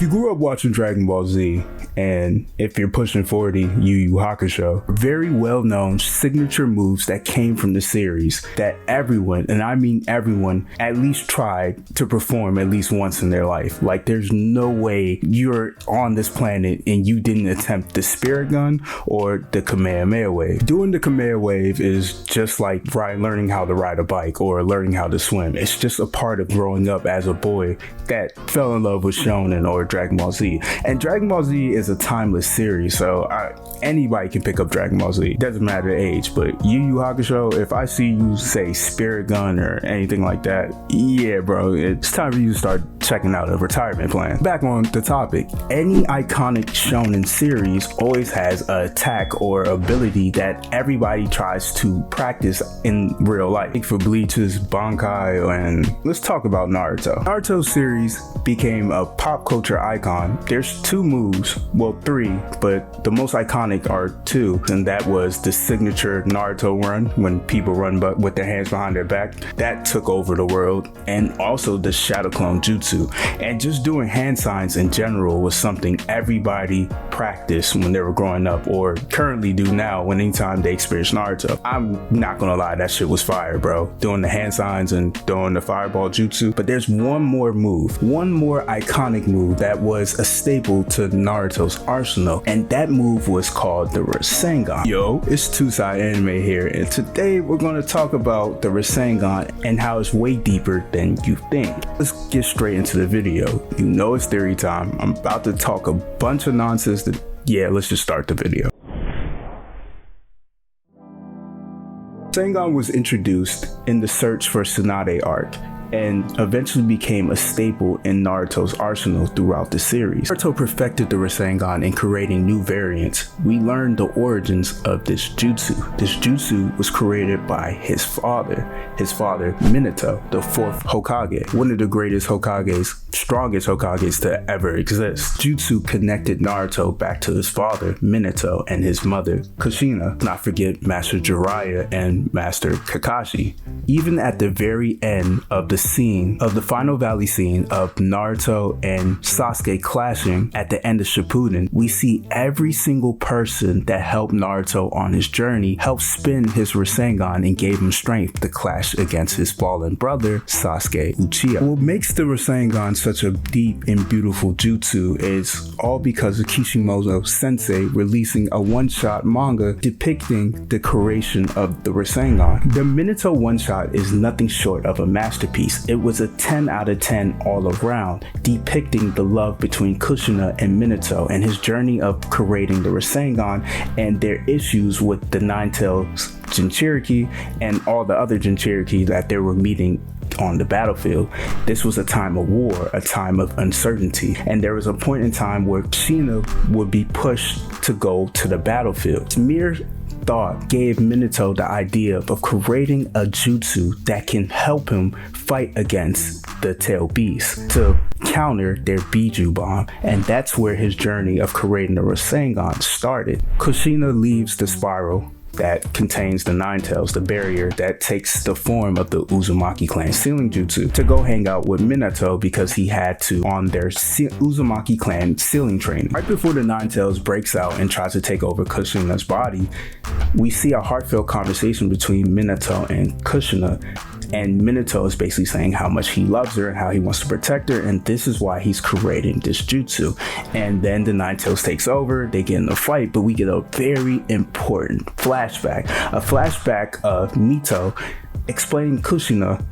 If you grew up watching Dragon Ball Z, and if you're pushing 40, Yu Yu Hakusho, very well-known signature moves that came from the series that everyone, and I mean everyone, at least tried to perform at least once in their life. Like, there's no way you're on this planet and you didn't attempt the Spirit Gun or the Kamehameha Wave. Doing the Kamehameha Wave is just like learning how to ride a bike or learning how to swim. It's just a part of growing up as a boy that fell in love with Shonen or Dragon Ball Z. And Dragon Ball Z is a timeless series, so anybody can pick up Dragon Ball Z. Doesn't matter the age, but Yu Yu Hakusho, if I see you say Spirit Gun or anything like that, yeah, bro, it's time for you to start checking out a retirement plan. Back on the topic, any iconic shonen series always has an attack or ability that everybody tries to practice in real life. Like for Bleach's Bankai, and let's talk about Naruto. Naruto series became a pop culture icon. There's two moves, well three, but the most iconic are two, and that was the signature Naruto run, when people run but with their hands behind their back. That took over the world, and also the Shadow Clone Jutsu. And just doing hand signs in general was something everybody practiced when they were growing up, or currently do now when anytime they experience Naruto. I'm not gonna lie, that shit was fire, bro. Doing the hand signs and doing the fireball jutsu. But there's one more move, one more iconic move that was a staple to Naruto's arsenal, and that move was called the Rasengan. Yo, it's Two Side Anime here, and today we're gonna talk about the Rasengan and how it's way deeper than you think. Let's get straight into the video. You know it's theory time. I'm about to talk a bunch of nonsense that, yeah, let's just start the video. Rasengan was introduced in the Search for Tsunade arc, and eventually became a staple in Naruto's arsenal throughout the series. Naruto perfected the Rasengan in creating new variants. We learned the origins of this jutsu. This jutsu was created by his father Minato, the fourth Hokage, one of the greatest Hokages, strongest Hokages to ever exist. Jutsu connected Naruto back to his father Minato and his mother Kushina, not forget Master Jiraiya and Master Kakashi. Even at the very end of the final valley scene of Naruto and Sasuke clashing at the end of Shippuden, we see every single person that helped Naruto on his journey helped spin his Rasengan and gave him strength to clash against his fallen brother Sasuke Uchiha. What makes the Rasengan such a deep and beautiful jutsu is all because of Kishimoto Sensei releasing a one-shot manga depicting the creation of the Rasengan. The Minato one-shot is nothing short of a masterpiece. It was a 10 out of 10 all around, depicting the love between Kushina and Minato and his journey of creating the Rasengan and their issues with the Nine-Tails Jinchuriki and all the other Jinchuriki that they were meeting on the battlefield. This was a time of war, a time of uncertainty, and there was a point in time where Kushina would be pushed to go to the battlefield. Mere thought gave Minato the idea of creating a jutsu that can help him fight against the tail beast to counter their Biju bomb, and that's where his journey of creating the Rasengan started. Kushina leaves the spiral that contains the Nine-Tails, the barrier that takes the form of the Uzumaki clan sealing jutsu, to go hang out with Minato because he had to on their Uzumaki clan sealing training. Right before the Nine-Tails breaks out and tries to take over Kushina's body, we see a heartfelt conversation between Minato and Kushina, and Minato is basically saying how much he loves her and how he wants to protect her, and this is why he's creating this jutsu. And then the Nine-Tails takes over, they get in a fight, but we get a very important flashback. A flashback of Mito explaining Kushina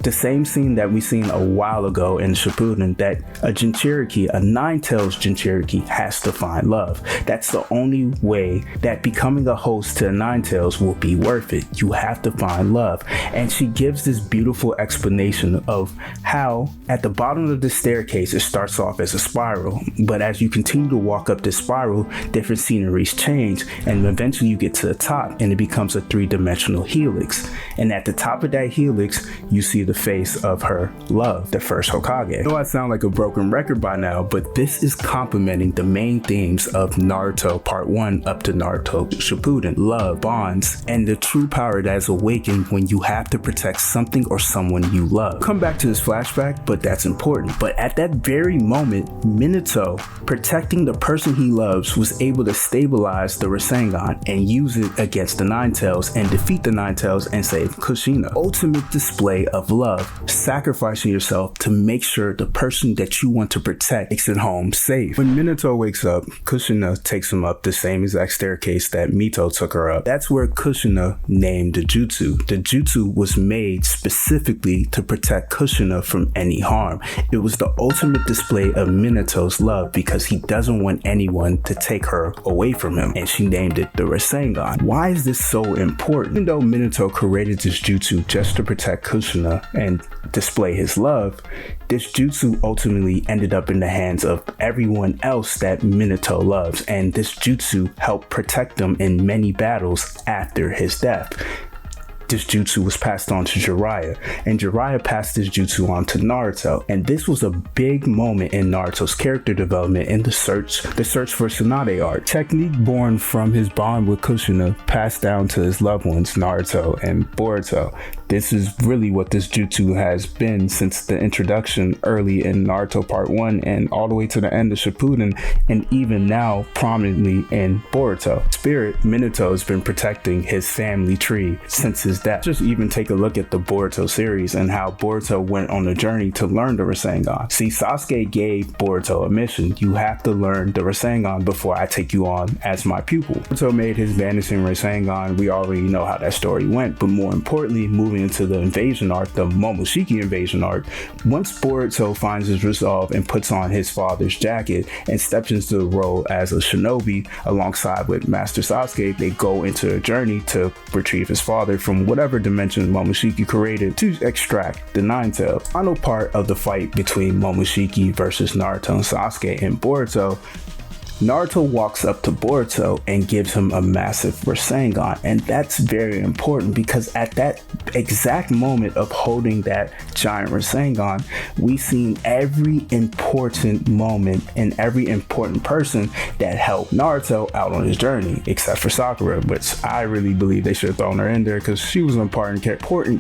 the same scene that we seen a while ago in Shippuden, that a Jinchuriki, a Nine-Tails Jinchuriki, has to find love. That's the only way that becoming a host to a Nine-Tails will be worth it. You have to find love. And she gives this beautiful explanation of how at the bottom of the staircase it starts off as a spiral, but as you continue to walk up this spiral, different sceneries change, and eventually you get to the top and it becomes a three-dimensional helix. And at the top of that helix, you see see the face of her love, the first Hokage. I know I sound like a broken record by now, but this is complementing the main themes of Naruto Part 1 up to Naruto Shippuden: love, bonds, and the true power that is awakened when you have to protect something or someone you love. Come back to this flashback, but that's important. But at that very moment, Minato, protecting the person he loves, was able to stabilize the Rasengan and use it against the Nine Tails and defeat the Nine Tails and save Kushina. Ultimate display of love, sacrificing yourself to make sure the person that you want to protect makes it home safe. When Minato wakes up, Kushina takes him up the same exact staircase that Mito took her up. That's where Kushina named the jutsu. The jutsu was made specifically to protect Kushina from any harm. It was the ultimate display of Minato's love because he doesn't want anyone to take her away from him, and she named it the Rasengan. Why is this so important? Even though Minato created this jutsu just to protect Kushina and display his love, this jutsu ultimately ended up in the hands of everyone else that Minato loves, and this jutsu helped protect them in many battles after his death. This jutsu was passed on to Jiraiya, and Jiraiya passed this jutsu on to Naruto, and this was a big moment in Naruto's character development in the search for Tsunade arc. Technique born from his bond with Kushina passed down to his loved ones, Naruto and Boruto. This is really what this jutsu has been since the introduction early in Naruto Part 1 and all the way to the end of Shippuden, and even now prominently in Boruto. Spirit, Minato has been protecting his family tree since his death. Just even take a look at the Boruto series and how Boruto went on a journey to learn the Rasengan. See, Sasuke gave Boruto a mission. You have to learn the Rasengan before I take you on as my pupil. Boruto made his vanishing Rasengan. We already know how that story went, but more importantly, moving into the invasion arc, the Momoshiki invasion arc, once Boruto finds his resolve and puts on his father's jacket and steps into the role as a shinobi alongside with Master Sasuke, they go into a journey to retrieve his father from whatever dimension Momoshiki created to extract the Nine Tails. Final part of the fight between Momoshiki versus Naruto and Sasuke and Boruto, Naruto walks up to Boruto and gives him a massive Rasengan, and that's very important because at that exact moment of holding that giant Rasengan, we've seen every important moment and every important person that helped Naruto out on his journey, except for Sakura, which I really believe they should have thrown her in there because she was an important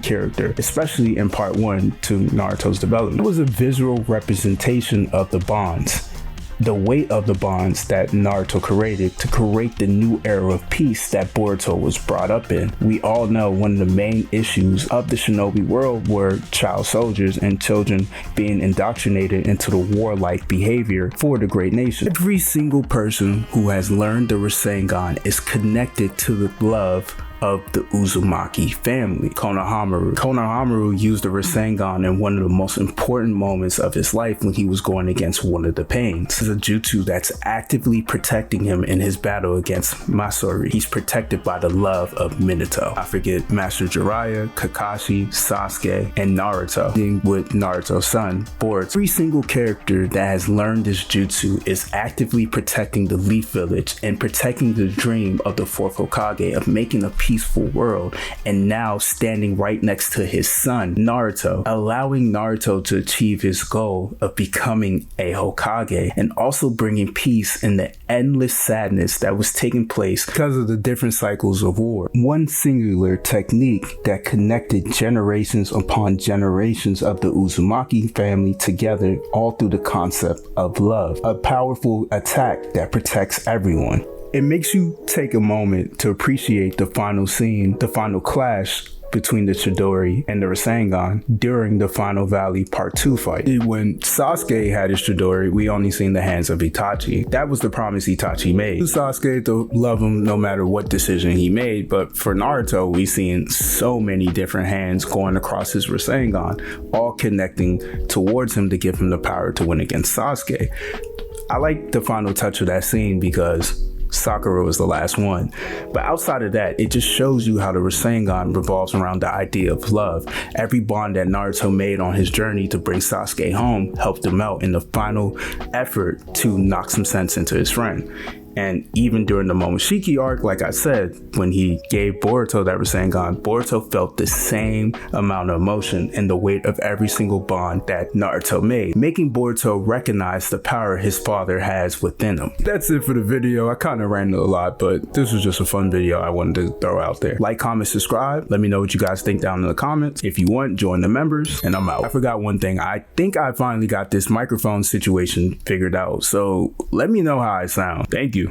character, especially in Part 1 to Naruto's development. It was a visual representation of the bonds, the weight of the bonds that Naruto created to create the new era of peace that Boruto was brought up in. We all know one of the main issues of the shinobi world were child soldiers and children being indoctrinated into the warlike behavior for the great nation. Every single person who has learned the Rasengan is connected to the love of the Uzumaki family. Konohamaru used the Rasengan in one of the most important moments of his life when he was going against one of the Pains. It's a jutsu that's actively protecting him in his battle against Masuri. He's protected by the love of Minato. I forget Master Jiraiya, Kakashi, Sasuke, and Naruto. With Naruto's son, Boruto. Every single character that has learned this jutsu is actively protecting the Leaf Village and protecting the dream of the fourth Hokage of making a peaceful world, and now standing right next to his son Naruto, allowing Naruto to achieve his goal of becoming a Hokage and also bringing peace in the endless sadness that was taking place because of the different cycles of war. One singular technique that connected generations upon generations of the Uzumaki family together, all through the concept of love. A powerful attack that protects everyone. It makes you take a moment to appreciate the final scene, the final clash between the Chidori and the Rasengan during the Final Valley Part 2 fight. When Sasuke had his Chidori, we only seen the hands of Itachi. That was the promise Itachi made. Sasuke to love him no matter what decision he made, but for Naruto, we seen so many different hands going across his Rasengan, all connecting towards him to give him the power to win against Sasuke. I like the final touch of that scene because Sakura was the last one. But outside of that, it just shows you how the Rasengan revolves around the idea of love. Every bond that Naruto made on his journey to bring Sasuke home helped him out in the final effort to knock some sense into his friend. And even during the Momoshiki arc, like I said, when he gave Boruto that Rasengan, Boruto felt the same amount of emotion and the weight of every single bond that Naruto made, making Boruto recognize the power his father has within him. That's it for the video. I kind of ran a lot, but this was just a fun video I wanted to throw out there. Like, comment, subscribe. Let me know what you guys think down in the comments. If you want, join the members, and I'm out. I forgot one thing. I think I finally got this microphone situation figured out, so let me know how I sound. Thank you.